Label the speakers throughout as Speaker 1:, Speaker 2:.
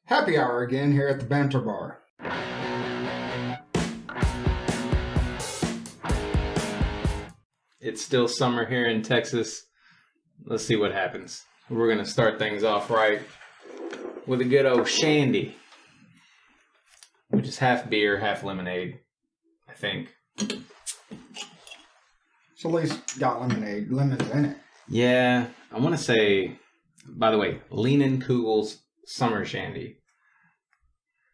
Speaker 1: Happy hour again here at the Banter Bar.
Speaker 2: It's still summer here in Texas. Let's see what happens. We're going to start things off right with a good old Shandy, which is half beer, half lemonade, I think.
Speaker 1: It's at least got lemons in it.
Speaker 2: Yeah, I want to say, by the way, Leinenkugel's Summer Shandy,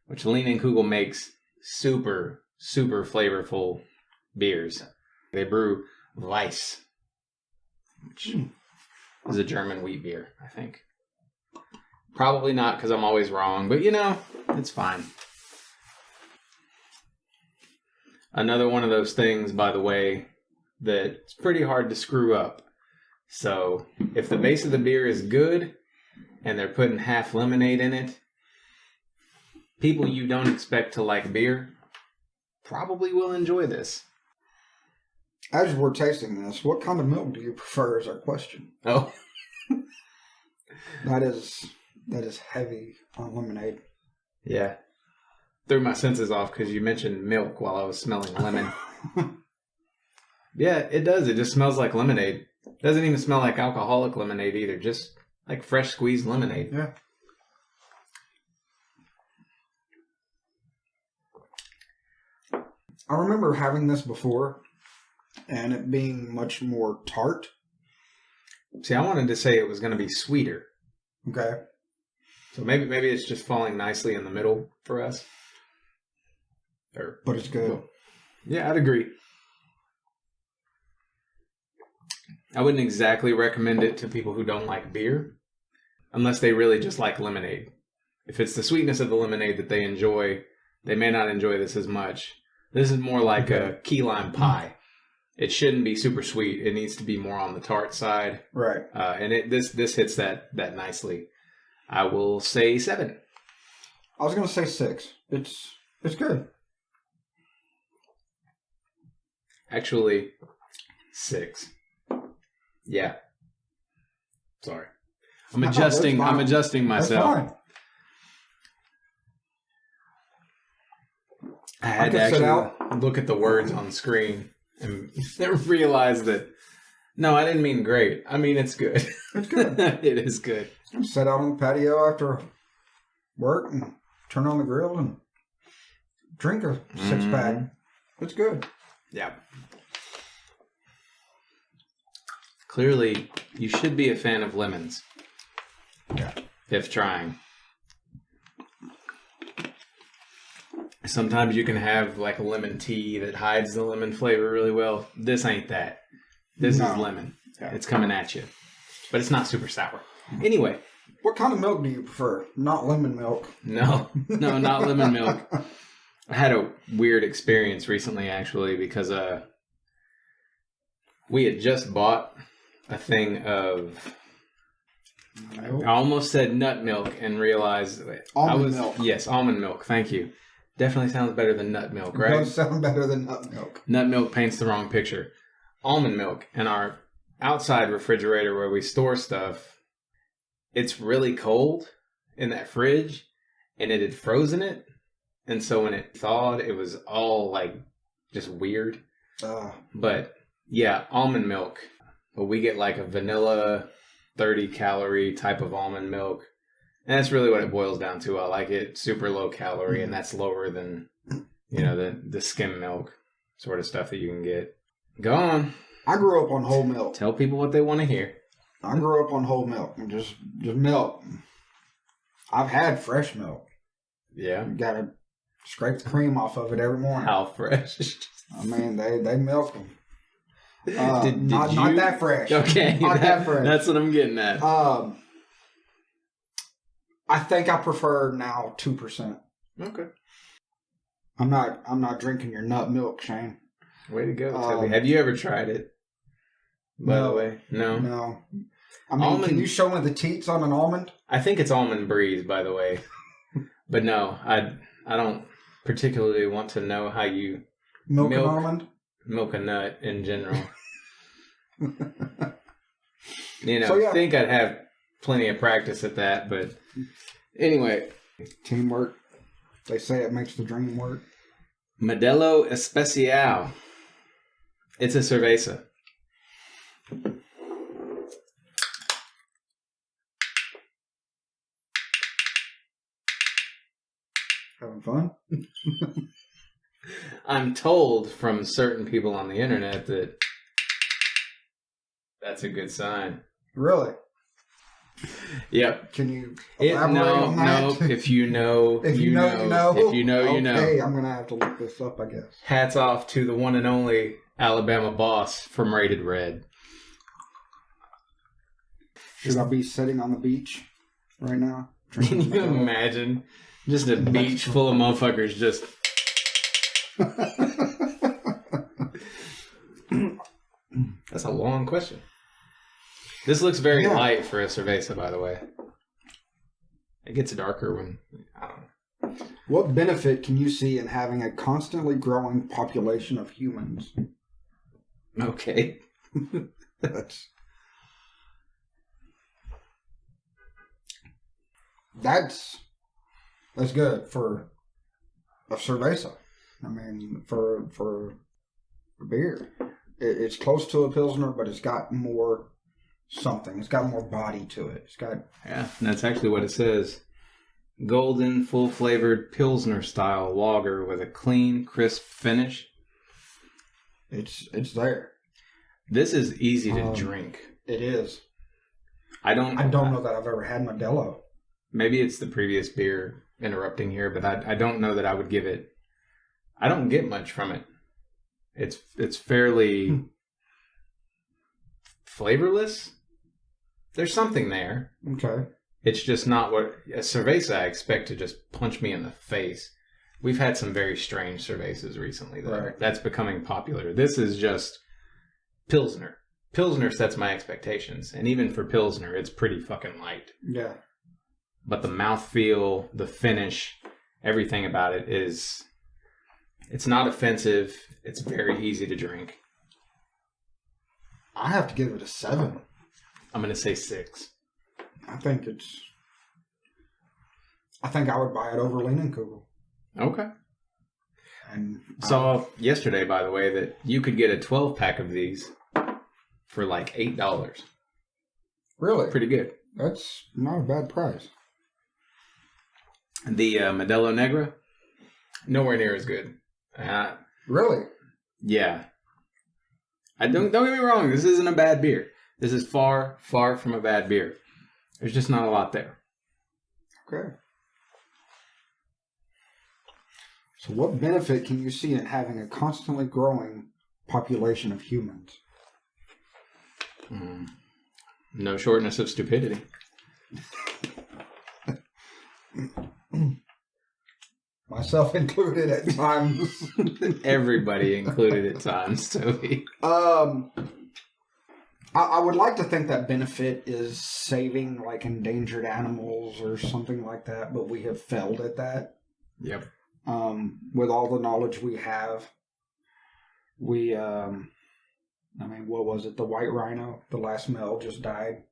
Speaker 2: which Leinenkugel makes super, super flavorful beers. They brew Weiss, which is a German wheat beer, I think. Probably not, because I'm always wrong, but it's fine. Another one of those things, by the way, that's pretty hard to screw up. So if the base of the beer is good and they're putting half lemonade in it, people you don't expect to like beer probably will enjoy this.
Speaker 1: As we're tasting this, what kind of milk do you prefer is our question.
Speaker 2: Oh.
Speaker 1: That is heavy on lemonade.
Speaker 2: Yeah. Threw my senses off because you mentioned milk while I was smelling lemon. Yeah, it does. It just smells like lemonade. Doesn't even smell like alcoholic lemonade either. Just like fresh squeezed lemonade.
Speaker 1: Yeah. I remember having this before and it being much more tart.
Speaker 2: See, I wanted to say it was going to be sweeter.
Speaker 1: Okay.
Speaker 2: So maybe it's just falling nicely in the middle for us.
Speaker 1: But it's good.
Speaker 2: Yeah, I'd agree. I wouldn't exactly recommend it to people who don't like beer, unless they really just like lemonade. If it's the sweetness of the lemonade that they enjoy, they may not enjoy this as much. This is more like a key lime pie. It shouldn't be super sweet. It needs to be more on the tart side.
Speaker 1: Right.
Speaker 2: And this hits that nicely. I will say 7.
Speaker 1: I was going to say 6. It's good.
Speaker 2: Actually, 6. Yeah. Sorry. I'm adjusting myself.
Speaker 1: That's fine.
Speaker 2: I had to actually look at the words on the screen and realize that, no, I didn't mean great. I mean, it's good.
Speaker 1: It's good.
Speaker 2: It is good.
Speaker 1: Sit out on the patio after work and turn on the grill and drink a 6-pack. It's good.
Speaker 2: Yeah. Clearly, you should be a fan of lemons.
Speaker 1: Yeah.
Speaker 2: If trying. Sometimes you can have like a lemon tea that hides the lemon flavor really well. This ain't that. This is lemon. Yeah. It's coming at you. But it's not super sour. Anyway.
Speaker 1: What kind of milk do you prefer? Not lemon milk.
Speaker 2: No, not lemon milk. I had a weird experience recently, actually, because we had just bought a thing of... I almost said nut milk and realized...
Speaker 1: Almond milk.
Speaker 2: Yes, almond milk. Thank you. Definitely sounds better than nut milk, right?
Speaker 1: It does sound better than nut milk.
Speaker 2: Nut milk paints the wrong picture. Almond milk in our outside refrigerator where we store stuff, it's really cold in that fridge, and it had frozen it. And so when it thawed, it was all like just weird. But yeah, almond milk. But we get like a vanilla 30-calorie type of almond milk. And that's really what it boils down to. I like it super low calorie, and that's lower than, the skim milk sort of stuff that you can get. Go on.
Speaker 1: I grew up on whole milk.
Speaker 2: Tell people what they want to hear.
Speaker 1: I grew up on whole milk, and just milk. I've had fresh milk.
Speaker 2: Yeah.
Speaker 1: You gotta scrape the cream off of it every morning.
Speaker 2: How fresh?
Speaker 1: I mean, they milk them.
Speaker 2: Not
Speaker 1: that fresh.
Speaker 2: Okay.
Speaker 1: Not that fresh.
Speaker 2: That's what I'm getting at.
Speaker 1: I think I prefer now 2%.
Speaker 2: Okay.
Speaker 1: I'm not drinking your nut milk, Shane.
Speaker 2: Way to go, Toby. Have you ever tried it? By the way, no.
Speaker 1: I mean,
Speaker 2: almond,
Speaker 1: can you show me the teats on an almond?
Speaker 2: I think it's almond breeze, by the way. But no, I don't particularly want to know how you
Speaker 1: milk an almond,
Speaker 2: milk a nut in general.
Speaker 1: So, yeah.
Speaker 2: I think I'd have plenty of practice at that, but anyway,
Speaker 1: Teamwork. They say it makes the dream work.
Speaker 2: Modelo Especial. It's a cerveza.
Speaker 1: Having fun?
Speaker 2: I'm told from certain people on the internet that that's a good sign.
Speaker 1: Really?
Speaker 2: Yep.
Speaker 1: Can you elaborate on that?
Speaker 2: No. If you know,
Speaker 1: if you know, you know.
Speaker 2: If you know, you know.
Speaker 1: Okay, I'm going to have to look this up, I guess.
Speaker 2: Hats off to the one and only Alabama boss from Rated Red.
Speaker 1: Should I be sitting on the beach right now?
Speaker 2: Can you imagine? Just a beach full of motherfuckers just... That's a long question. This looks very light for a cerveza, by the way. It gets darker when... I don't know.
Speaker 1: What benefit can you see in having a constantly growing population of humans?
Speaker 2: Okay.
Speaker 1: That's good for a cerveza. I mean, for a beer. It's close to a Pilsner, but it's got more something. It's got more body to it. It's got...
Speaker 2: Yeah, and that's actually what it says. Golden, full-flavored Pilsner-style lager with a clean, crisp finish.
Speaker 1: It's there.
Speaker 2: This is easy to drink.
Speaker 1: It is.
Speaker 2: I don't
Speaker 1: know that I've ever had Modelo.
Speaker 2: Maybe it's the previous beer interrupting here, but I don't know that I would give it... I don't get much from it. It's fairly flavorless. There's something there.
Speaker 1: Okay.
Speaker 2: It's just not what a cerveza I expect to just punch me in the face. We've had some very strange cervezas recently, though.
Speaker 1: Right.
Speaker 2: That's becoming popular. This is just Pilsner. Pilsner sets my expectations, and even for Pilsner, it's pretty fucking light.
Speaker 1: Yeah.
Speaker 2: But the mouthfeel, the finish, everything about it is... It's not offensive. It's very easy to drink.
Speaker 1: I have to give it a 7.
Speaker 2: I'm going to say 6.
Speaker 1: I think I would buy it over Leinenkugel.
Speaker 2: Okay.
Speaker 1: And
Speaker 2: saw yesterday, by the way, that you could get a 12-pack of these for like $8.
Speaker 1: Really?
Speaker 2: Pretty good.
Speaker 1: That's not a bad price.
Speaker 2: The Modelo Negra, nowhere near as good.
Speaker 1: Really?
Speaker 2: Yeah. Don't get me wrong. This isn't a bad beer. This is far, far from a bad beer. There's just not a lot there.
Speaker 1: Okay. So what benefit can you see in having a constantly growing population of humans?
Speaker 2: No shortness of stupidity.
Speaker 1: Myself included at times.
Speaker 2: Everybody included at times, Toby.
Speaker 1: I would like to think that benefit is saving like endangered animals or something like that, but we have failed at that.
Speaker 2: Yep.
Speaker 1: With all the knowledge we have, what was it? The white rhino, the last male just died,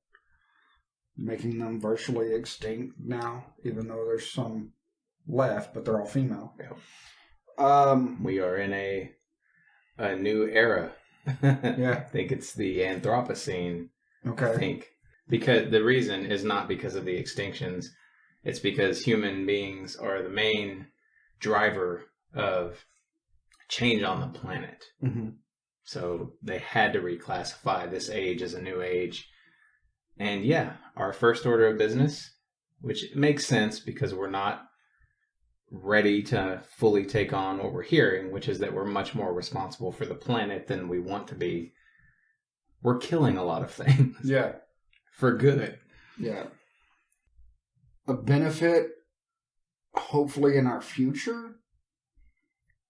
Speaker 1: making them virtually extinct now, even though there's some left, but they're all female.
Speaker 2: Yeah. We are in a new era.
Speaker 1: Yeah.
Speaker 2: I think it's the Anthropocene.
Speaker 1: Okay.
Speaker 2: I think. Because the reason is not because of the extinctions. It's because human beings are the main driver of change on the planet.
Speaker 1: Mm-hmm.
Speaker 2: So they had to reclassify this age as a new age. And yeah, our first order of business, which makes sense because we're not ready to fully take on what we're hearing, which is that we're much more responsible for the planet than we want to be. We're killing a lot of things.
Speaker 1: Yeah.
Speaker 2: For good.
Speaker 1: Yeah. A benefit, hopefully in our future,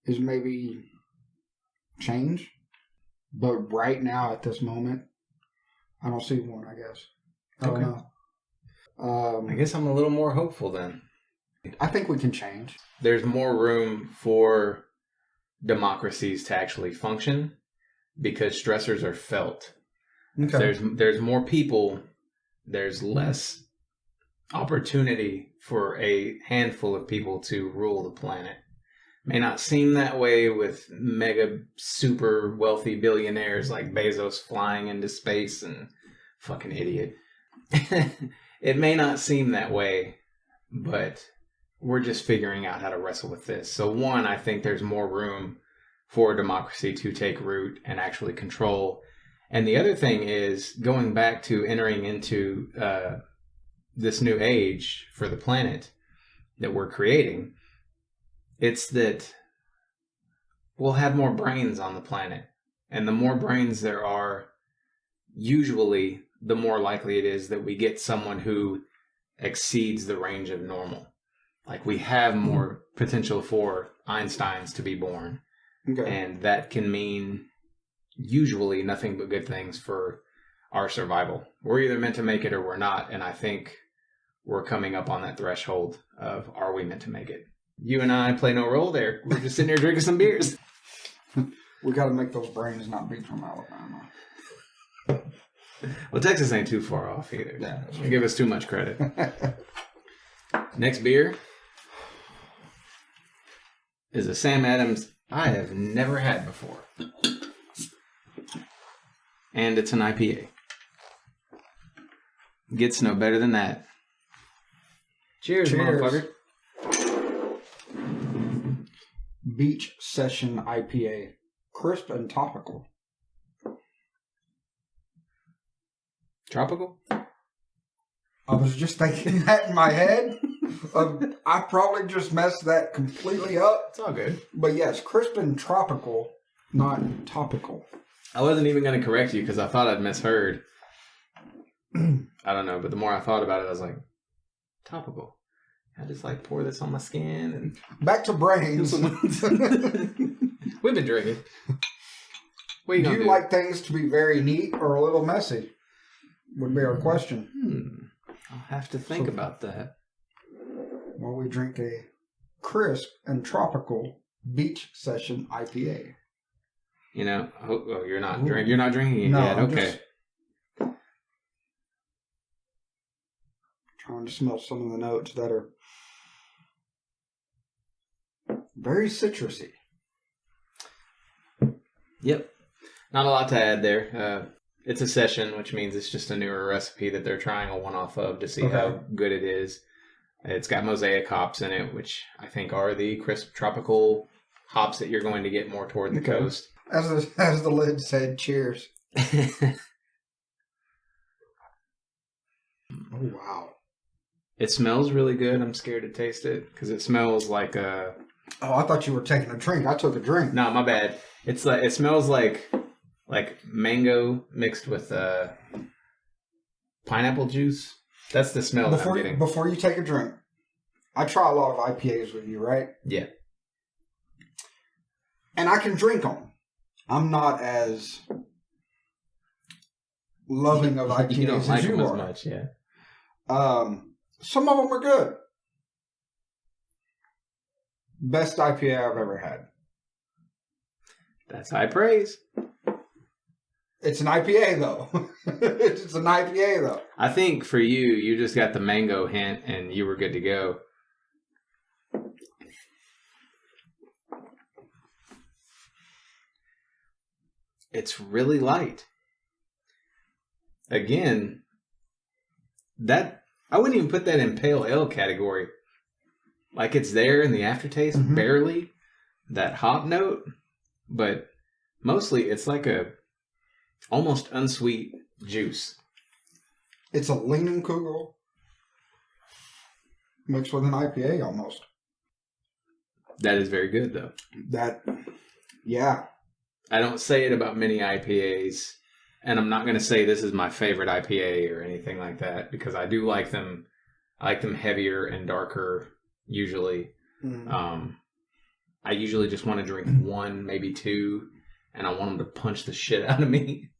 Speaker 1: is maybe change. But right now, at this moment, I don't see one, I guess. I don't know.
Speaker 2: I guess I'm a little more hopeful then.
Speaker 1: I think we can change.
Speaker 2: There's more room for democracies to actually function because stressors are felt.
Speaker 1: Okay.
Speaker 2: There's more people. There's less opportunity for a handful of people to rule the planet. May not seem that way with mega super wealthy billionaires like Bezos flying into space and fucking idiot. It may not seem that way, but we're just figuring out how to wrestle with this. So one, I think there's more room for democracy to take root and actually control. And the other thing is going back to entering into this new age for the planet that we're creating. It's that we'll have more brains on the planet. And the more brains there are, usually the more likely it is that we get someone who exceeds the range of normal. Like we have more potential for Einsteins to be born.
Speaker 1: Okay.
Speaker 2: And that can mean usually nothing but good things for our survival. We're either meant to make it or we're not. And I think we're coming up on that threshold of, are we meant to make it? You and I play no role there. We're just sitting here drinking some beers.
Speaker 1: We got to make those brains not be from Alabama.
Speaker 2: Well, Texas ain't too far off either.
Speaker 1: Yeah,
Speaker 2: They give us too much credit. Next beer is a Sam Adams I have never had before. And it's an IPA. Gets no better than that. Cheers. Motherfucker.
Speaker 1: Beach Session IPA. Crisp and topical.
Speaker 2: Tropical?
Speaker 1: I was just thinking that in my head. I probably just messed that completely up.
Speaker 2: It's all good.
Speaker 1: But yes, crisp and tropical, not topical.
Speaker 2: I wasn't even going to correct you because I thought I'd misheard. I don't know, but the more I thought about it, I was like, topical. I just like pour this on my skin and
Speaker 1: back to brains.
Speaker 2: We've been drinking. What
Speaker 1: do you like things to be very neat or a little messy? Would be our question.
Speaker 2: I'll have to think about that.
Speaker 1: Well, we drink a crisp and tropical Beach Session IPA.
Speaker 2: You know, you're not drinking. You're not drinking it yet. Okay.
Speaker 1: Trying to smell some of the notes that are very citrusy.
Speaker 2: Yep. Not a lot to add there. It's a session, which means it's just a newer recipe that they're trying a one-off of to see how good it is. It's got mosaic hops in it, which I think are the crisp tropical hops that you're going to get more toward the coast.
Speaker 1: As the lid said, cheers. Oh, wow.
Speaker 2: It smells really good. I'm scared to taste it because it smells like a...
Speaker 1: Oh, I thought you were taking a drink. I took a drink.
Speaker 2: No, my bad. It's like it smells like mango mixed with pineapple juice. That's the smell that I'm getting.
Speaker 1: Before you take a drink, I try a lot of IPAs with you, right?
Speaker 2: Yeah.
Speaker 1: And I can drink them. I'm not as loving of IPAs
Speaker 2: you don't like
Speaker 1: as you
Speaker 2: them
Speaker 1: are.
Speaker 2: as much, yeah.
Speaker 1: Some of them are good. Best IPA I've ever had.
Speaker 2: That's high praise.
Speaker 1: It's an IPA, though. It's an IPA, though.
Speaker 2: I think for you just got the mango hint and you were good to go. It's really light. Again, that I wouldn't even put that in pale ale category. Like it's there in the aftertaste, barely. That hop note, but mostly it's like a almost unsweet juice.
Speaker 1: It's a Leinenkugel mixed with an IPA almost.
Speaker 2: That is very good, though.
Speaker 1: Yeah.
Speaker 2: I don't say it about many IPAs, and I'm not going to say this is my favorite IPA or anything like that, because I do like them. I like them heavier and darker, usually. I usually just want to drink one, maybe two, and I want them to punch the shit out of me.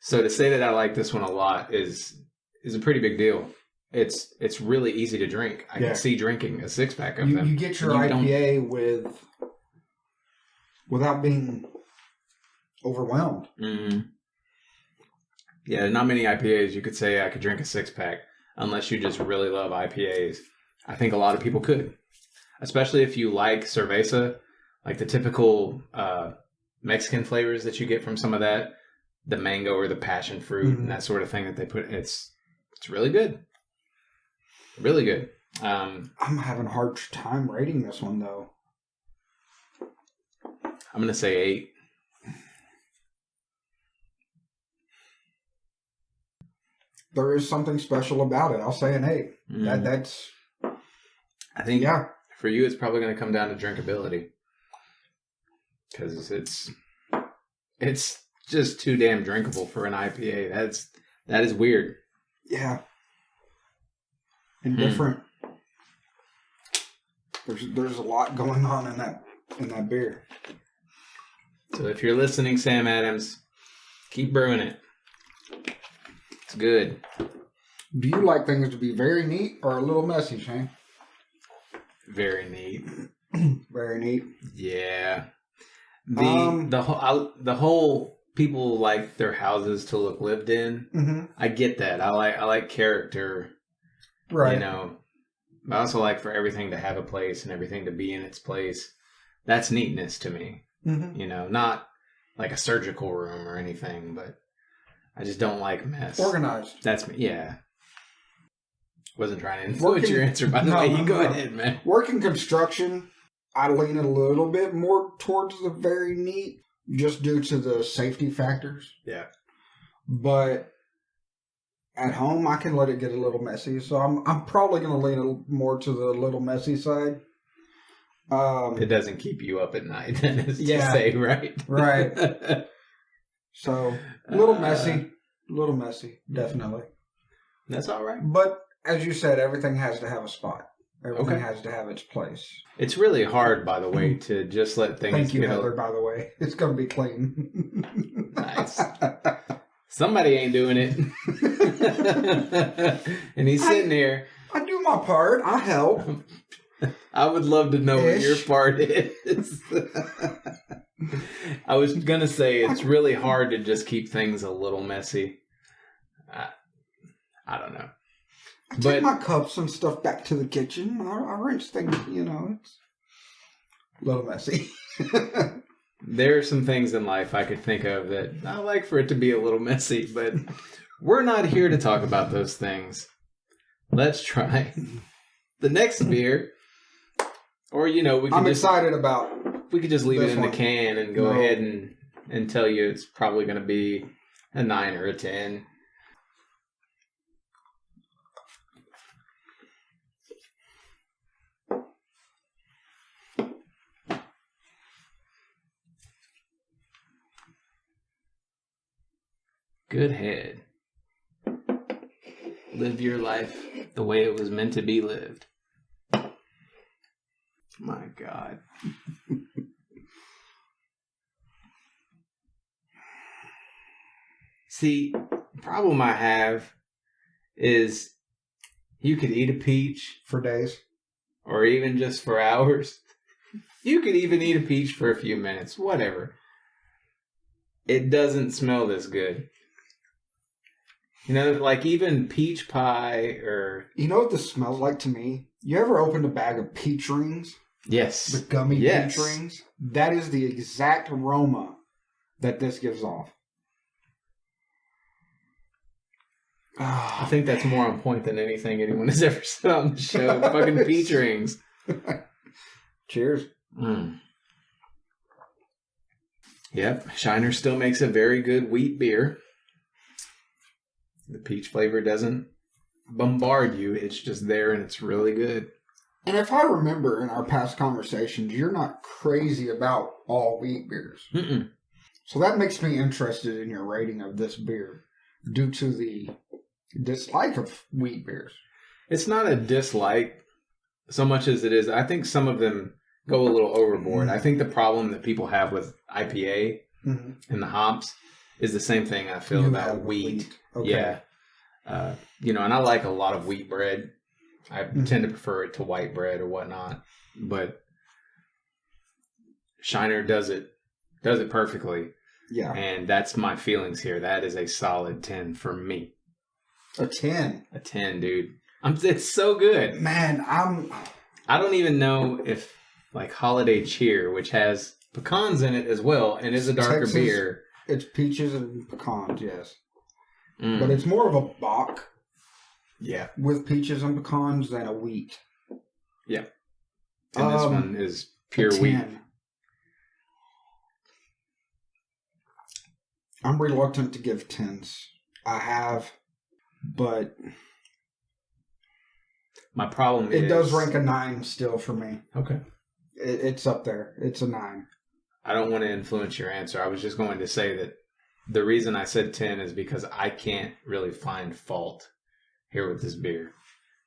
Speaker 2: So to say that I like this one a lot is a pretty big deal. It's really easy to drink. I can see drinking a 6-pack of them.
Speaker 1: You get your IPA without being overwhelmed.
Speaker 2: Mm-hmm. Yeah, not many IPAs you could say I could drink a 6-pack unless you just really love IPAs. I think a lot of people could. Especially if you like cerveza, like the typical Mexican flavors that you get from some of that, the mango or the passion fruit and that sort of thing that they put. It's really good. Really good.
Speaker 1: I'm having a hard time rating this one, though.
Speaker 2: I'm going to say 8.
Speaker 1: There is something special about it. I'll say an 8. That's...
Speaker 2: I think for you, it's probably going to come down to drinkability. Because it's just too damn drinkable for an IPA. That is weird.
Speaker 1: Yeah. And different. There's a lot going on in that beer.
Speaker 2: So if you're listening, Sam Adams, keep brewing it. It's good.
Speaker 1: Do you like things to be very neat or a little messy, Shane?
Speaker 2: Very neat.
Speaker 1: Very neat.
Speaker 2: Yeah. The whole people like their houses to look lived in. Mm-hmm. I get that. I like character.
Speaker 1: Right.
Speaker 2: You know. I also like for everything to have a place and everything to be in its place. That's neatness to me. Mm-hmm. You know, not like a surgical room or anything, but I just don't like mess.
Speaker 1: Organized.
Speaker 2: That's me. Yeah. Wasn't trying to influence your answer, by the way. You go ahead, man.
Speaker 1: Working construction, I lean a little bit more towards the very neat, just due to the safety factors.
Speaker 2: Yeah.
Speaker 1: But at home, I can let it get a little messy, so I'm probably going to lean more to the little messy side.
Speaker 2: It doesn't keep you up at night, then, is to say, right?
Speaker 1: Right. So, a little messy, definitely.
Speaker 2: That's all right.
Speaker 1: But, as you said, everything has to have a spot. Everything has to have its place. It's
Speaker 2: really hard, by the way, to just let things...
Speaker 1: Thank you, Heather, by the way. It's going to be clean.
Speaker 2: Nice. Somebody ain't doing it. And he's sitting here.
Speaker 1: I do my part. I help.
Speaker 2: I would love to know what your part is. I was going to say it's really hard to just keep things a little messy. I don't know.
Speaker 1: I take my cups and stuff back to the kitchen. I rinse things, it's a little messy.
Speaker 2: There are some things in life I could think of that I like for it to be a little messy, but we're not here to talk about those things. Let's try the next beer. Or, I'm excited about. We could just leave it in the can and go ahead and tell you it's probably going to be a 9 or a 10. Good head. Live your life the way it was meant to be lived. My God. See, the problem I have is you could eat a peach
Speaker 1: for days
Speaker 2: or even just for hours. You could even eat a peach for a few minutes, whatever. It doesn't smell this good. Like even peach pie or...
Speaker 1: You know what this smells like to me? You ever opened a bag of peach rings?
Speaker 2: Yes.
Speaker 1: The gummy peach rings? That is the exact aroma that this gives off.
Speaker 2: I think that's more on point than anything anyone has ever said on the show. Fucking peach rings.
Speaker 1: Cheers.
Speaker 2: Yep. Shiner still makes a very good wheat beer. The peach flavor doesn't bombard you. It's just there and it's really good.
Speaker 1: And if I remember in our past conversations, you're not crazy about all wheat beers.
Speaker 2: Mm-mm.
Speaker 1: So that makes me interested in your rating of this beer due to the dislike of wheat beers.
Speaker 2: It's not a dislike so much as it is. I think some of them go a little overboard. I think the problem that people have with IPA and the hops is the same thing I feel about wheat.
Speaker 1: Okay.
Speaker 2: Yeah. And I like a lot of wheat bread. I tend to prefer it to white bread or whatnot. But Shiner does it perfectly.
Speaker 1: Yeah.
Speaker 2: And that's my feelings here. That is a solid 10 for me.
Speaker 1: A 10?
Speaker 2: A 10, dude. It's so good.
Speaker 1: Man,
Speaker 2: I don't even know if like Holiday Cheer, which has pecans in it as well, and is a darker
Speaker 1: Texas,
Speaker 2: beer.
Speaker 1: It's peaches and pecans, yes.
Speaker 2: Mm.
Speaker 1: But it's more of a Bock with peaches and pecans than a wheat.
Speaker 2: Yeah. And this one is pure wheat.
Speaker 1: I'm reluctant to give 10s. I have, but
Speaker 2: my problem is...
Speaker 1: It does rank a 9 still for me.
Speaker 2: Okay.
Speaker 1: It's up there. It's a 9.
Speaker 2: I don't want to influence your answer. I was just going to say that the reason I said 10 is because I can't really find fault here with this beer.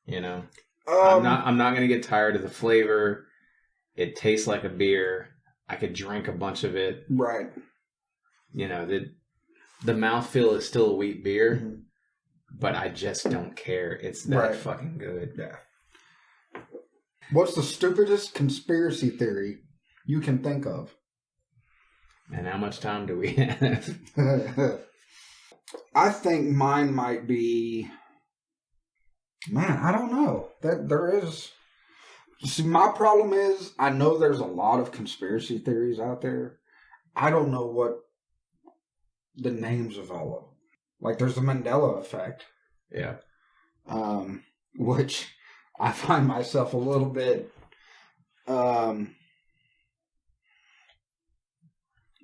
Speaker 2: You know? I'm not going to get tired of the flavor. It tastes like a beer. I could drink a bunch of it.
Speaker 1: Right.
Speaker 2: You know, the mouthfeel is still a wheat beer, but I just don't care. It's that fucking good.
Speaker 1: Yeah. What's the stupidest conspiracy theory you can think of?
Speaker 2: And how much time do we have?
Speaker 1: I think mine might be... Man, I don't know. That there is... See, my problem is, I know there's a lot of conspiracy theories out there. I don't know what the names of all of them. Like, there's the Mandela effect.
Speaker 2: Yeah.
Speaker 1: Which I find myself a little bit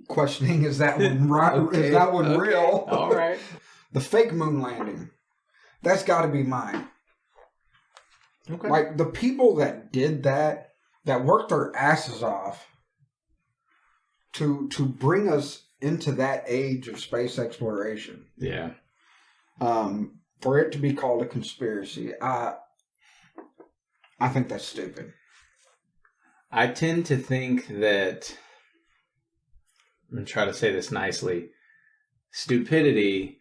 Speaker 1: questioning, is that one right? Okay. Is that one real?
Speaker 2: All right.
Speaker 1: The fake moon landing. That's got to be mine. Okay. Like, the people that did that worked their asses off to bring us into that age of space exploration.
Speaker 2: Yeah.
Speaker 1: For it to be called a conspiracy, I think that's stupid.
Speaker 2: I tend to think that, I'm going to try to say this nicely, stupidity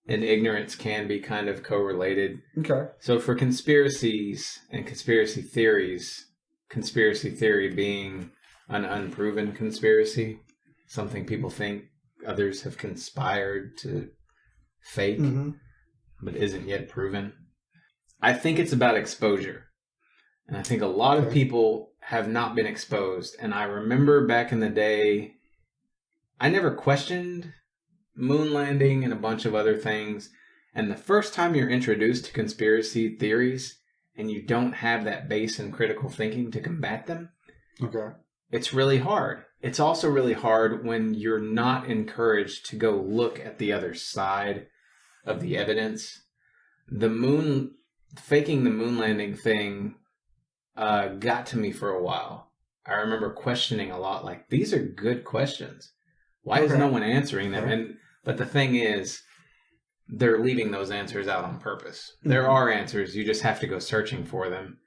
Speaker 2: and ignorance can be kind of correlated.
Speaker 1: Okay.
Speaker 2: So for conspiracies and conspiracy theories, conspiracy theory being an unproven conspiracy, something people think others have conspired to fake, but isn't yet proven. I think it's about exposure. And I think a lot of people have not been exposed. And I remember back in the day, I never questioned moon landing and a bunch of other things. And the first time you're introduced to conspiracy theories and you don't have that base in critical thinking to combat them, it's really hard. It's also really hard when you're not encouraged to go look at the other side of the evidence. Faking the moon landing thing got to me for a while. I remember questioning a lot, like, these are good questions. Why is no one answering them? But the thing is, they're leaving those answers out on purpose. There are answers, you just have to go searching for them.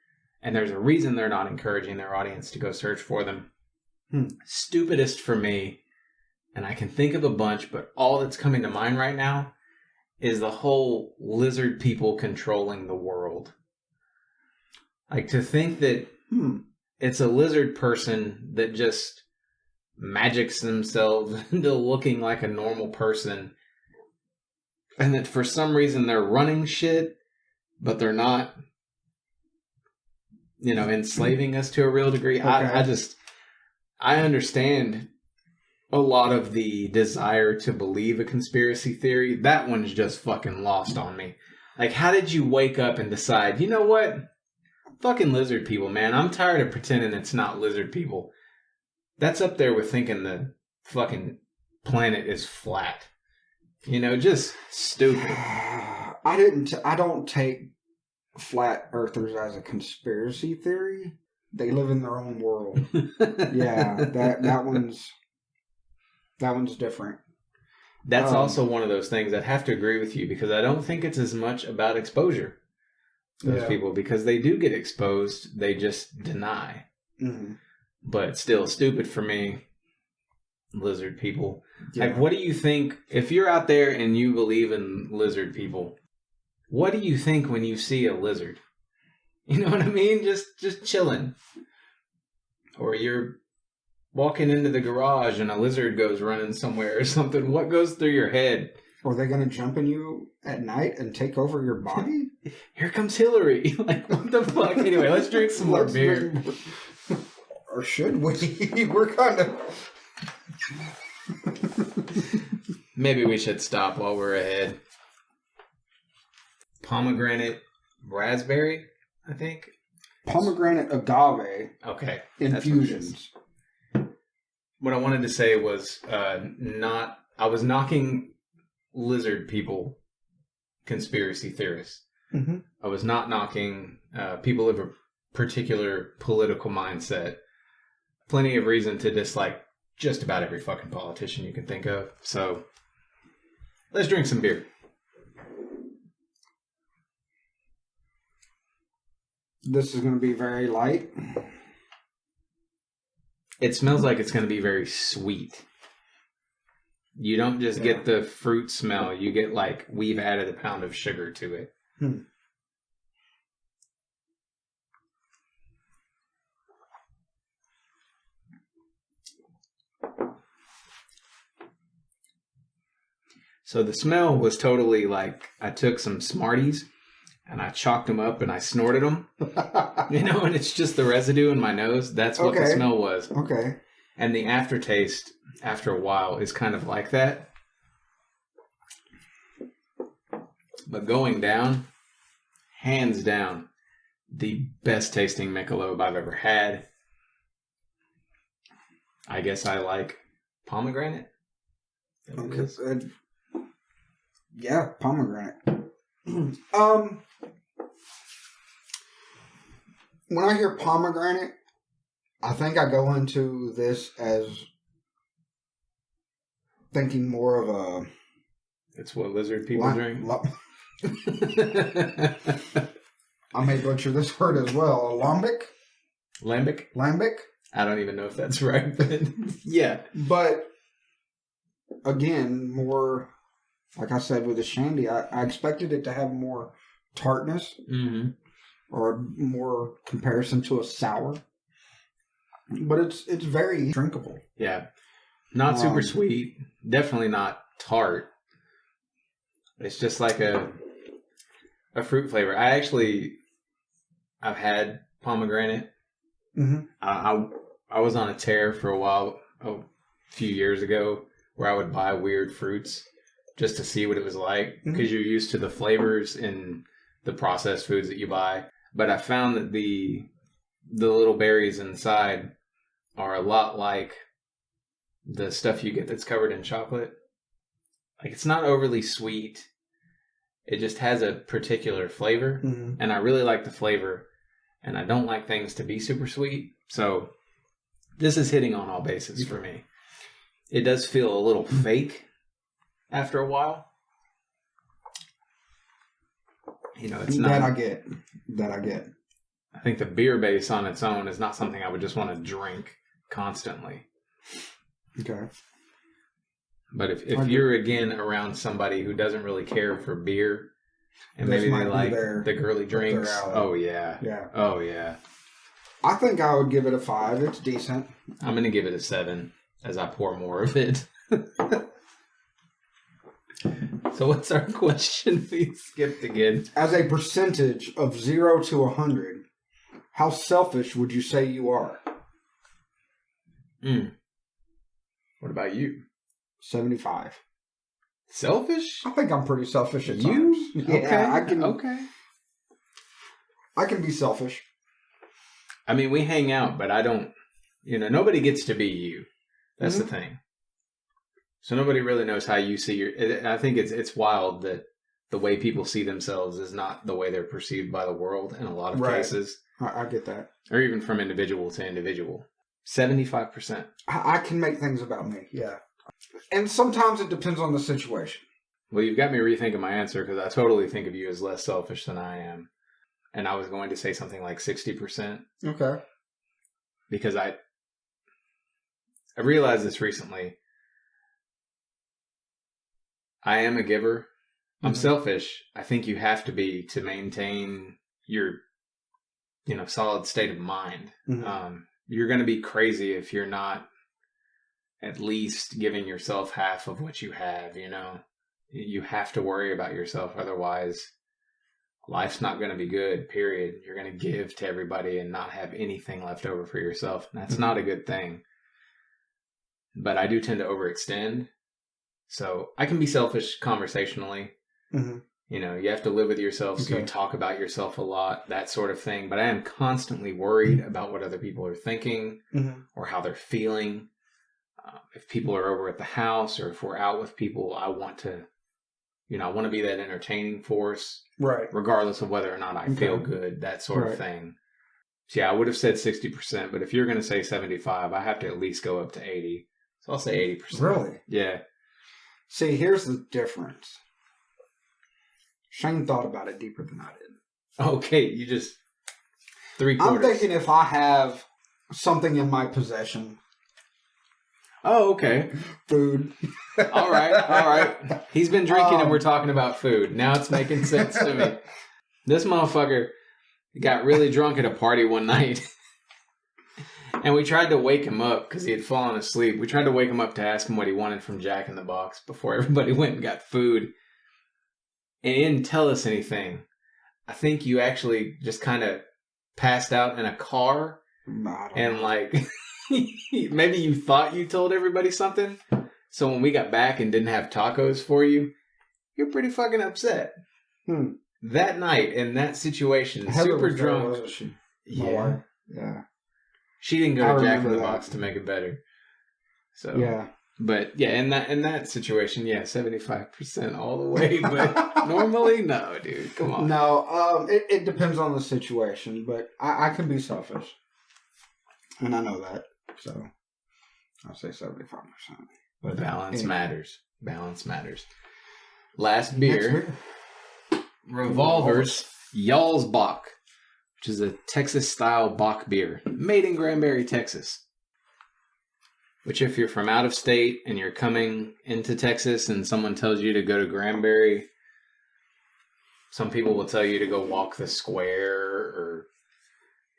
Speaker 2: And there's a reason they're not encouraging their audience to go search for them. Stupidest for me, and I can think of a bunch, but all that's coming to mind right now is the whole lizard people controlling the world. Like, to think that it's a lizard person that just magics themselves into looking like a normal person, and that for some reason they're running shit, but they're not, enslaving us to a real degree. I understand a lot of the desire to believe a conspiracy theory. That one's just fucking lost on me. Like, how did you wake up and decide, you know what? Fucking lizard people, man. I'm tired of pretending it's not lizard people. That's up there with thinking the fucking planet is flat. Just stupid.
Speaker 1: I don't take flat earthers as a conspiracy theory. They live in their own world. Yeah, that one's different.
Speaker 2: That's also one of those things I'd have to agree with you, because I don't think it's as much about exposure. Those people, because they do get exposed, they just deny. But still, stupid for me, lizard people. Yeah. Like, what do you think, if you're out there and you believe in lizard people, what do you think when you see a lizard? You know what I mean? Just chilling. Or you're walking into the garage and a lizard goes running somewhere or something. What goes through your head
Speaker 1: Are they going to jump in you at night and take over your body?
Speaker 2: Here comes Hillary. Like, what the fuck? Anyway, let's drink some more beer.
Speaker 1: Or should we? We're kind of...
Speaker 2: Maybe we should stop while we're ahead. Pomegranate raspberry, I think.
Speaker 1: Pomegranate agave.
Speaker 2: Okay.
Speaker 1: Infusions.
Speaker 2: What I wanted to say was I was knocking lizard people, conspiracy theorists.
Speaker 1: Mm-hmm.
Speaker 2: I was not knocking people of a particular political mindset. Plenty of reason to dislike just about every fucking politician you can think of. So let's drink some beer.
Speaker 1: This is going to be very light.
Speaker 2: It smells like it's going to be very sweet. You don't just get the fruit smell. You get like we've added a pound of sugar to it. So the smell was totally like I took some Smarties and I chalked them up and I snorted them. And it's just the residue in my nose. That's what the smell was.
Speaker 1: Okay.
Speaker 2: And the aftertaste, after a while, is kind of like that. But going down, hands down, the best tasting Michelob I've ever had. I guess I like pomegranate.
Speaker 1: Okay. Yeah, pomegranate. When I hear pomegranate, I think I go into this as thinking more of a...
Speaker 2: It's what lizard people drink?
Speaker 1: I may butcher this word as well. A lambic?
Speaker 2: Lambic?
Speaker 1: Lambic?
Speaker 2: I don't even know if that's right, but yeah.
Speaker 1: But, again, more... Like I said with the Shandy, I expected it to have more tartness or more comparison to a sour. But it's very drinkable.
Speaker 2: Yeah. Not super sweet. Definitely not tart. It's just like a fruit flavor. I've had pomegranate.
Speaker 1: Mm-hmm.
Speaker 2: I was on a tear for a while, a few years ago, where I would buy weird fruits just to see what it was like, because you're used to the flavors in the processed foods that you buy. But I found that the little berries inside are a lot like the stuff you get that's covered in chocolate. Like, it's not overly sweet. It just has a particular flavor, and I really like the flavor, and I don't like things to be super sweet. So this is hitting on all bases for me. It does feel a little fake after a while. It's not...
Speaker 1: That I get.
Speaker 2: I think the beer base on its own is not something I would just want to drink constantly.
Speaker 1: Okay.
Speaker 2: But if you're, again, around somebody who doesn't really care for beer, and maybe they like the girly drinks, oh, yeah.
Speaker 1: Yeah.
Speaker 2: Oh, yeah.
Speaker 1: I think I would give it a 5. It's decent.
Speaker 2: I'm going to give it a 7 as I pour more of it. So what's our question? We skipped again.
Speaker 1: As a percentage of 0 to 100, how selfish would you say you are?
Speaker 2: What about you?
Speaker 1: 75.
Speaker 2: Selfish?
Speaker 1: I think I'm pretty selfish at times. Yeah,
Speaker 2: okay.
Speaker 1: I can be selfish.
Speaker 2: I mean, we hang out, but I don't... nobody gets to be you. That's the thing. So nobody really knows how you see I think it's wild that the way people see themselves is not the way they're perceived by the world in a lot of cases.
Speaker 1: I get that.
Speaker 2: Or even from individual to individual. 75%.
Speaker 1: I can make things about me, yeah. And sometimes it depends on the situation.
Speaker 2: Well, you've got me rethinking my answer, because I totally think of you as less selfish than I am. And I was going to say something like 60%.
Speaker 1: Okay.
Speaker 2: Because I realized this recently. I am a giver. I'm selfish. I think you have to be to maintain your, solid state of mind. You're going to be crazy if you're not at least giving yourself half of what you have, You have to worry about yourself. Otherwise, life's not going to be good, period. You're going to give to everybody and not have anything left over for yourself. And that's not a good thing. But I do tend to overextend. So I can be selfish conversationally. Mm-hmm. You know, you have to live with yourself, so you talk about yourself a lot, that sort of thing. But I am constantly worried about what other people are thinking or how they're feeling. If people are over at the house or if we're out with people, I want to, I want to be that entertaining force. Right. Regardless of whether or not I feel good, that sort of thing. So yeah, I would have said 60%, but if you're going to say 75, I have to at least go up to 80. So I'll say 80%. Really? Yeah.
Speaker 1: See, here's the difference. Shane thought about it deeper than I did.
Speaker 2: Okay, you just 3/4.
Speaker 1: I'm thinking if I have something in my possession.
Speaker 2: Oh, okay.
Speaker 1: Food.
Speaker 2: All right. He's been drinking and we're talking about food. Now it's making sense to me. This motherfucker got really drunk at a party one night. And we tried to wake him up because he had fallen asleep. We tried to wake him up to ask him what he wanted from Jack in the Box before everybody went and got food. And he didn't tell us anything. I think you actually just kind of passed out in a car. And like, maybe you thought you told everybody something. So when we got back and didn't have tacos for you, you're pretty fucking upset. That night in that situation, Heather super was drunk. Wasn't she? Yeah. Yeah. She didn't go to Jack in the Box to make it better. So yeah. But yeah, in that situation, yeah, 75% all the way. But normally, no, dude, come on.
Speaker 1: No, it depends on the situation, but I can be selfish, and I know that. So I'll say 75%.
Speaker 2: But balance matters. Balance matters. Last beer, Revolver's Y'all's Bock, which is a Texas-style Bock beer made in Granbury, Texas. Which if you're from out of state and you're coming into Texas and someone tells you to go to Granbury, some people will tell you to go walk the square or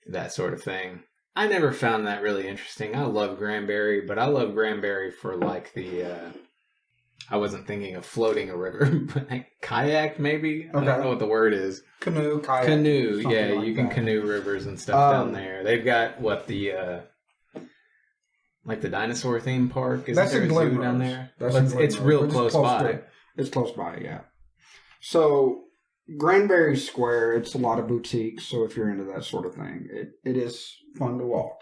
Speaker 2: that sort of thing. I never found that really interesting. I love Granbury, but I love Granbury for like the, I wasn't thinking of floating a river, but kayak maybe? Okay. I don't know what the word is.
Speaker 1: Canoe, kayak.
Speaker 2: Canoe, yeah, like you can canoe rivers and stuff down there. They've got like the dinosaur theme park. Is there a zoo down there? It's real close by.
Speaker 1: It's close by, yeah. So Granbury Square, it's a lot of boutiques. So if you're into that sort of thing, it is fun to walk.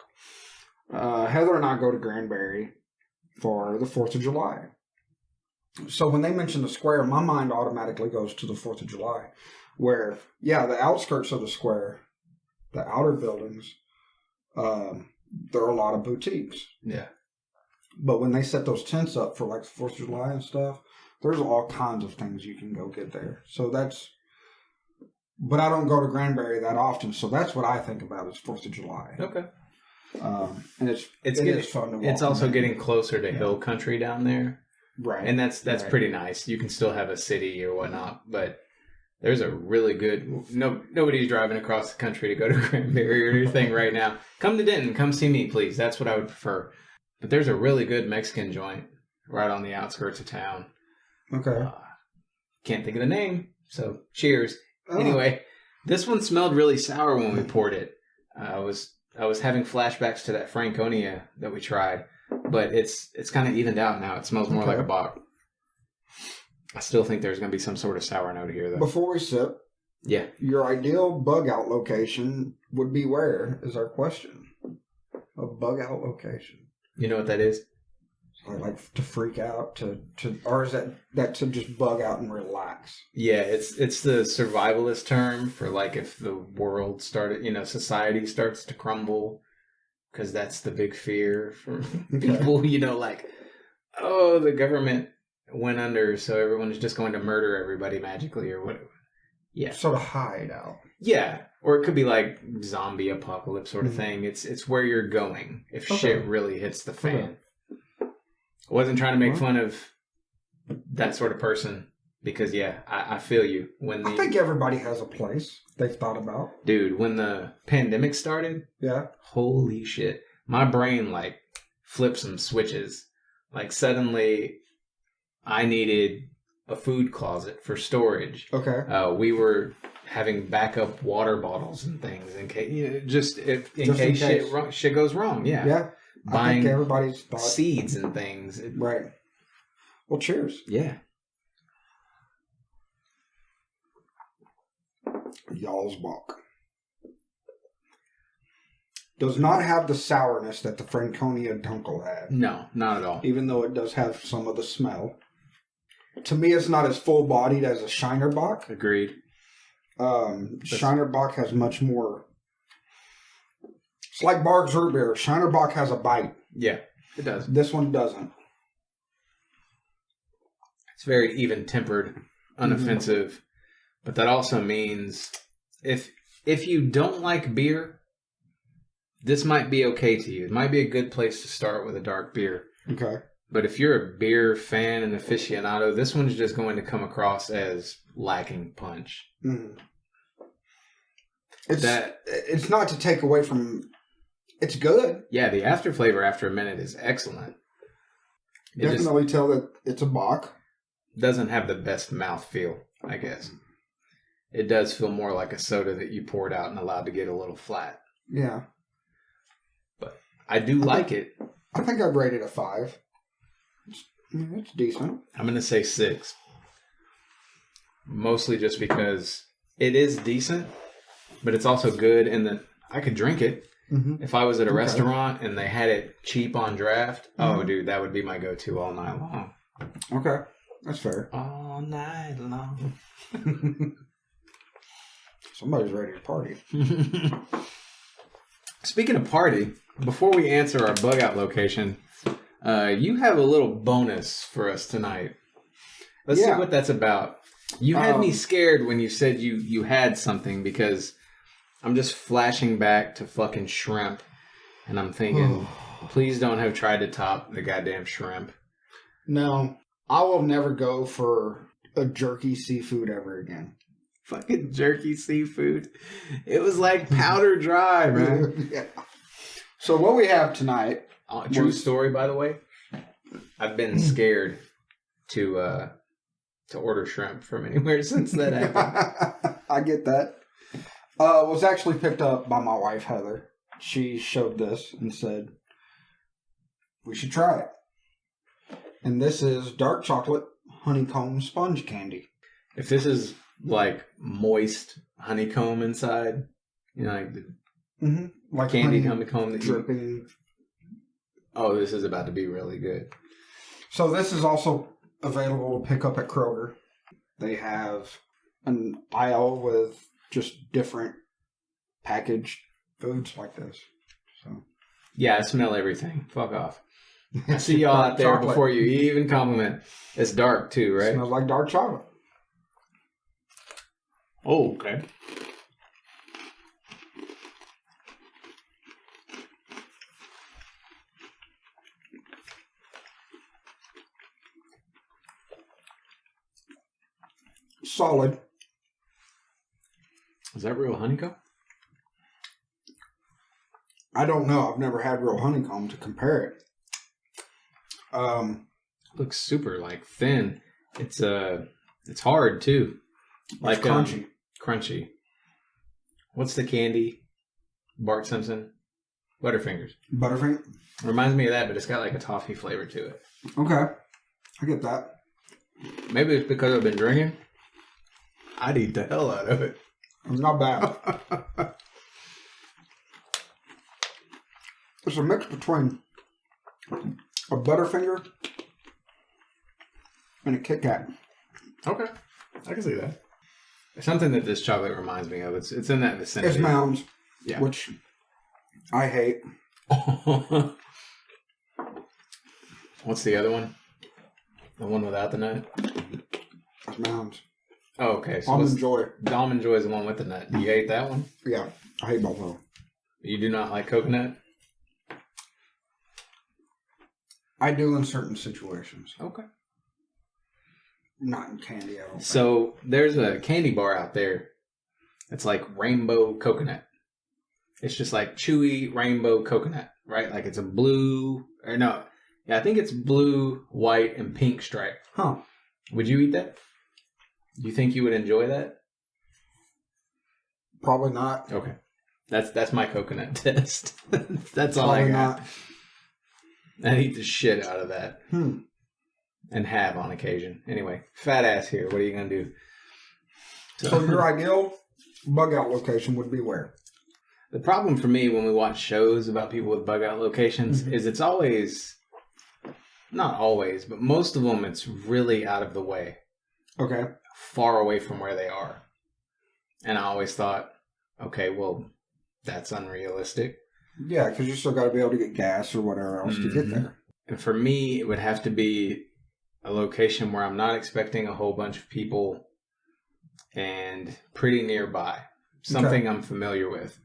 Speaker 1: Heather and I go to Granbury for the 4th of July. So when they mention the square, my mind automatically goes to the 4th of July, where the outskirts of the square, the outer buildings, there are a lot of boutiques. Yeah. But when they set those tents up for like the 4th of July and stuff, there's all kinds of things you can go get there. So but I don't go to Granbury that often, so that's what I think about is 4th of July. Okay. And it is fun to walk.
Speaker 2: It's also getting closer to hill country down there. Right. And that's pretty nice. You can still have a city or whatnot, but there's a really good... Nobody's driving across the country to go to Granbury or anything right now. Come to Denton. Come see me, please. That's what I would prefer. But there's a really good Mexican joint right on the outskirts of town. Okay. Can't think of the name, so cheers. Oh. Anyway, this one smelled really sour when we poured it. I was having flashbacks to that Franconia that we tried, but it's kind of evened out now. It smells more like a Bock. I still think there's going to be some sort of sour note here, though.
Speaker 1: Before we sip, your ideal bug out location would be where, is our question. A bug out location.
Speaker 2: You know what that is?
Speaker 1: Like to freak out, or is that to just bug out and relax?
Speaker 2: Yeah, it's the survivalist term for like if the world started, society starts to crumble, because that's the big fear for people, like, oh, the government went under, so everyone's just going to murder everybody magically or whatever. Yeah.
Speaker 1: Sort of hide out.
Speaker 2: Yeah. Or it could be like zombie apocalypse sort of thing. It's where you're going if shit really hits the fan. I wasn't trying to make fun of that sort of person because, I feel you.
Speaker 1: I think everybody has a place they've thought about.
Speaker 2: Dude, when the pandemic started, holy shit. My brain, flipped some switches. Suddenly, I needed a food closet for storage.
Speaker 1: Okay.
Speaker 2: We were having backup water bottles and things in case, in case shit goes wrong. Yeah.
Speaker 1: Yeah.
Speaker 2: Buying
Speaker 1: I think everybody's thought.
Speaker 2: Seeds and things.
Speaker 1: Right. Well, cheers.
Speaker 2: Yeah.
Speaker 1: Y'all's Bock. Does not have the sourness that the Franconia Dunkel had.
Speaker 2: No, not at all.
Speaker 1: Even though it does have some of the smell. To me, it's not as full-bodied as a Shiner Bock.
Speaker 2: Agreed.
Speaker 1: Shiner Bock has much more. It's like Barg's root beer. Shiner Bock has a bite.
Speaker 2: Yeah, it does.
Speaker 1: This one doesn't.
Speaker 2: It's very even-tempered, unoffensive. Mm-hmm. But that also means if you don't like beer, this might be okay to you. It might be a good place to start with a dark beer.
Speaker 1: Okay.
Speaker 2: But if you're a beer fan and aficionado, this one's just going to come across as lacking punch.
Speaker 1: Mm. It's not to take away from... It's good.
Speaker 2: Yeah, the after flavor after a minute is excellent.
Speaker 1: Definitely tell that it's a Bock.
Speaker 2: Doesn't have the best mouthfeel, I guess. It does feel more like a soda that you poured out and allowed to get a little flat.
Speaker 1: Yeah.
Speaker 2: But I do like it.
Speaker 1: I think I'd rate it a 5. It's decent.
Speaker 2: I'm going to say 6. Mostly just because it is decent, but it's also good in that I could drink it. Mm-hmm. If I was at a restaurant and they had it cheap on draft, oh, dude, that would be my go-to all night long.
Speaker 1: Okay. That's fair.
Speaker 2: All night long.
Speaker 1: Somebody's ready to party.
Speaker 2: Speaking of party, before we answer our bug out location, you have a little bonus for us tonight. Let's see what that's about. You had me scared when you said you had something because I'm just flashing back to fucking shrimp. And I'm thinking, please don't have tried to top the goddamn shrimp.
Speaker 1: No, I will never go for a jerky seafood ever again.
Speaker 2: Fucking jerky seafood. It was like powder dry, man.
Speaker 1: Yeah. So what we have tonight...
Speaker 2: True story, by the way. I've been scared to order shrimp from anywhere since that happened.
Speaker 1: I get that. It was actually picked up by my wife, Heather. She showed this and said, we should try it. And this is dark chocolate honeycomb sponge candy.
Speaker 2: If this is like moist honeycomb inside, like the
Speaker 1: like
Speaker 2: candy honeycomb that
Speaker 1: dripping.
Speaker 2: Oh, this is about to be really good.
Speaker 1: So this is also available to pick up at Kroger. They have an aisle with just different packaged foods like this. So
Speaker 2: yeah, I smell everything. Fuck off. I see y'all out there chocolate. Before you even compliment. It's dark too, right?
Speaker 1: It smells like dark chocolate.
Speaker 2: Oh, okay.
Speaker 1: Solid.
Speaker 2: Is that real honeycomb?
Speaker 1: I don't know. I've never had real honeycomb to compare it.
Speaker 2: Looks super thin. It's hard too. Like
Speaker 1: it's crunchy.
Speaker 2: Crunchy. What's the candy? Bart Simpson? Butterfingers.
Speaker 1: Butterfinger?
Speaker 2: Reminds me of that, but it's got like a toffee flavor to it.
Speaker 1: Okay. I get that.
Speaker 2: Maybe it's because I've been drinking. I'd eat the hell out of it.
Speaker 1: Not bad. It's a mix between a Butterfinger and a Kit Kat.
Speaker 2: Okay. I can see that. It's something that this chocolate reminds me of. It's in that vicinity.
Speaker 1: It's Mounds.
Speaker 2: Yeah.
Speaker 1: Which I hate.
Speaker 2: What's the other one? The one without the nut?
Speaker 1: It's Mounds.
Speaker 2: Oh, okay. So
Speaker 1: Almond Joy.
Speaker 2: Almond Joy is the one with the nut. Do you hate that one?
Speaker 1: Yeah. I hate both of them.
Speaker 2: You do not like coconut?
Speaker 1: I do in certain situations.
Speaker 2: Okay.
Speaker 1: Not in candy, I don't
Speaker 2: So there's a candy bar out there. It's like rainbow coconut. It's just like chewy rainbow coconut, right? Like it's a blue, or no. Yeah, I think it's blue, white, and pink stripe.
Speaker 1: Huh.
Speaker 2: Would you eat that? Do you think you would enjoy that?
Speaker 1: Probably not.
Speaker 2: Okay. That's my coconut test. That's all
Speaker 1: Probably
Speaker 2: I got.
Speaker 1: not.
Speaker 2: I'd eat the shit out of that. And have on occasion. Anyway, fat ass here. What are you going to do?
Speaker 1: So your ideal bug out location would be where?
Speaker 2: The problem for me when we watch shows about people with bug out locations is it's always, not always, but most of them it's really out of the way.
Speaker 1: Okay.
Speaker 2: Far away from where they are. And I always thought, okay, well, that's unrealistic.
Speaker 1: Yeah, because you still got to be able to get gas or whatever else to get there.
Speaker 2: And for me, it would have to be a location where I'm not expecting a whole bunch of people and pretty nearby. Something I'm familiar with.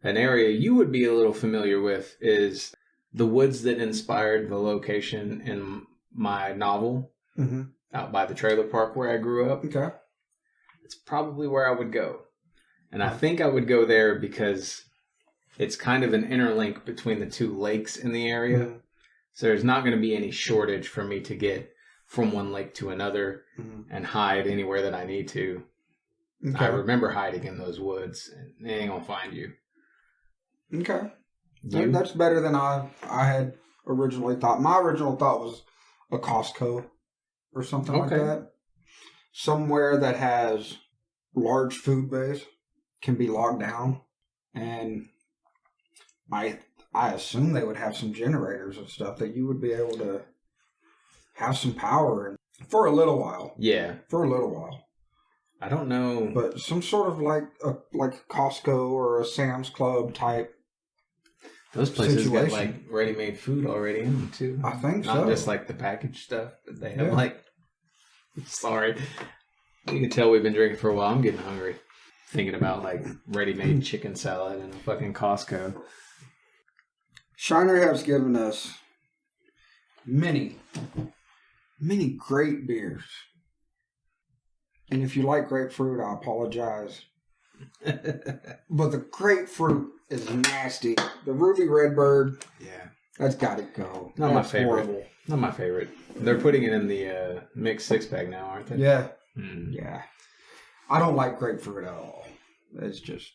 Speaker 2: An area you would be a little familiar with is the woods that inspired the location in my novel out by the trailer park where I grew up.
Speaker 1: Okay.
Speaker 2: It's probably where I would go. And I think I would go there because it's kind of an interlink between the two lakes in the area. So there's not going to be any shortage for me to get from one lake to another and hide anywhere that I need to. Okay. I remember hiding in those woods, and they ain't going to find you.
Speaker 1: Okay. That's better than I had originally thought. My original thought was a Costco or something like that. Somewhere that has large food base, can be locked down, and I assume they would have some generators and stuff that you would be able to have some power in for a little while.
Speaker 2: Yeah.
Speaker 1: For a little while.
Speaker 2: I don't know.
Speaker 1: But some sort of like a Costco or a Sam's Club type.
Speaker 2: Those places got like ready-made food already in them too.
Speaker 1: I think
Speaker 2: Not just like the packaged stuff, but they have like. Sorry, you can tell we've been drinking for a while. I'm getting hungry. Thinking about like ready-made chicken salad in a fucking Costco.
Speaker 1: Shiner has given us many great beers. And if you like grapefruit, I apologize. But the grapefruit is nasty. The Ruby Redbird, that's got to go.
Speaker 2: Not my favorite. Horrible. Not my favorite. They're putting it in the mixed six-pack now, aren't they?
Speaker 1: Yeah. Yeah. I don't like grapefruit at all. It's just...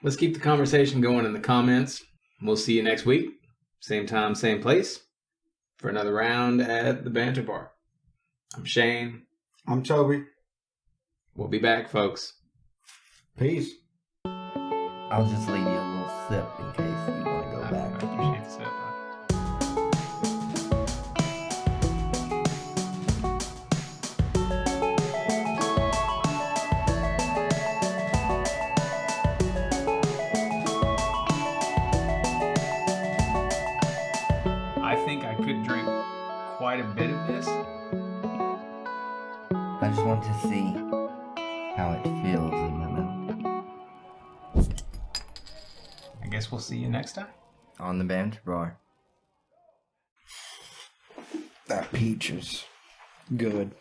Speaker 2: Let's keep the conversation going in the comments. We'll see you next week. Same time, same place. For another round at the Banter Bar. I'm Shane.
Speaker 1: I'm Toby.
Speaker 2: We'll be back, folks.
Speaker 1: Peace.
Speaker 3: I'll just leave you a little sip in case you want to go back.
Speaker 2: I appreciate the sip. I think I could drink quite a bit of this.
Speaker 3: I just want to see how it feels in my mouth.
Speaker 2: I guess we'll see you next time.
Speaker 3: On the Banter Bar.
Speaker 1: That peach is good.